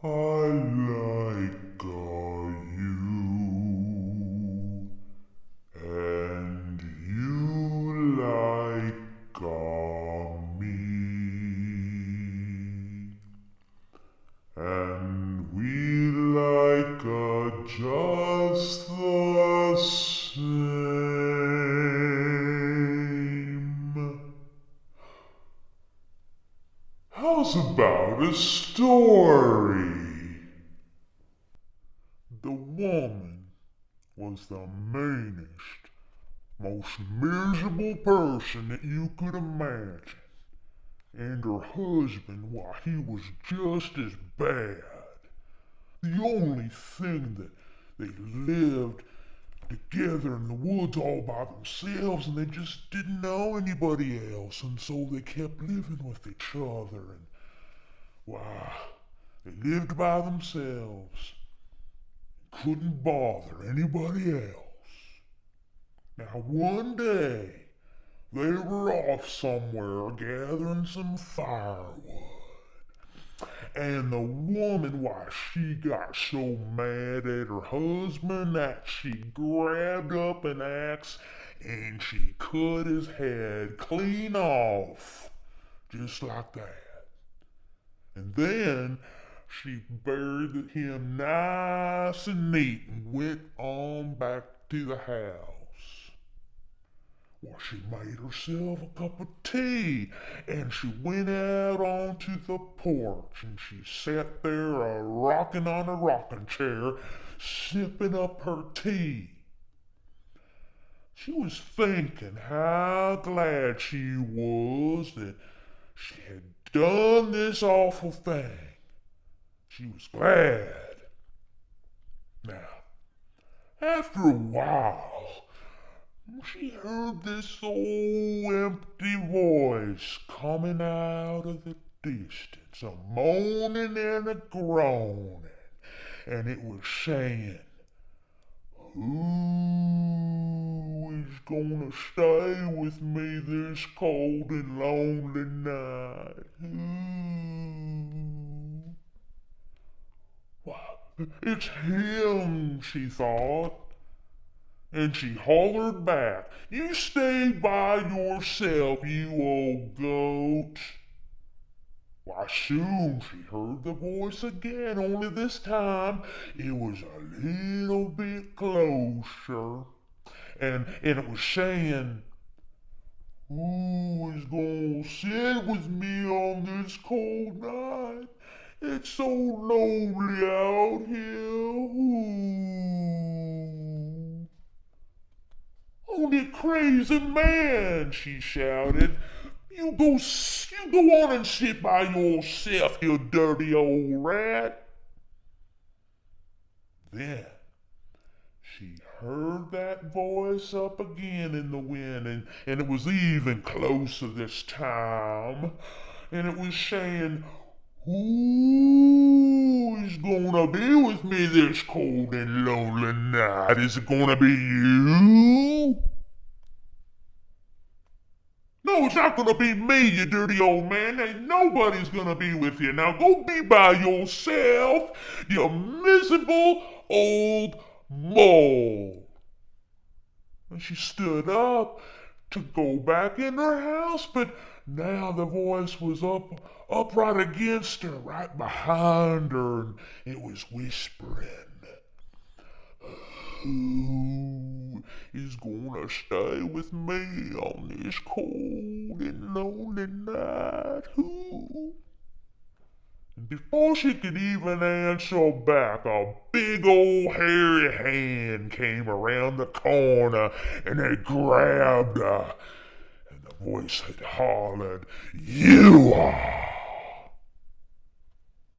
I like you, and you like me, and we like just the same. How's about a story? The woman was the meanest, most miserable person that you could imagine. And her husband, why, he was just as bad. The only thing that they lived together in the woods all by themselves, and they just didn't know anybody else, and so they kept living with each other. And why, they lived by themselves, couldn't bother anybody else. Now one day, they were off somewhere gathering some firewood. And the woman, why, she got so mad at her husband that she grabbed up an axe and she cut his head clean off. Just like that. And then she buried him nice and neat and went on back to the house. Well, she made herself a cup of tea and she went out onto the porch and she sat there a rocking on a rocking chair, sipping up her tea. She was thinking how glad she was that she had done this awful thing. She was glad. Now, after a while, she heard this old empty voice coming out of the distance, a moaning and a groaning, and it was saying, "Who is gonna stay with me this cold and lonely night? Who?" Why, it's him, she thought. And she hollered back, "You stay by yourself, you old goat." Why, soon she heard the voice again, only this time it was a little bit closer. And it was saying, "Who is gonna sit with me on this cold night? It's so lonely out here. Who?" "Only crazy man," she shouted. You go on and sit by yourself, you dirty old rat." Then she heard that voice up again in the wind, and it was even closer this time. And it was saying, "Who is gonna be with me this cold and lonely night? Is it gonna be you?" "No, it's not gonna be me, you dirty old man. Ain't nobody's gonna be with you. Now go be by yourself, you miserable old mole." And she stood up to go back in her house, but now the voice was up right against her, right behind her, and it was whispering, "Who is gonna stay with me on this cold and lonely night? Who?" And before she could even answer back, a big old hairy hand came around the corner and it grabbed her. And the voice had hollered, "You are!"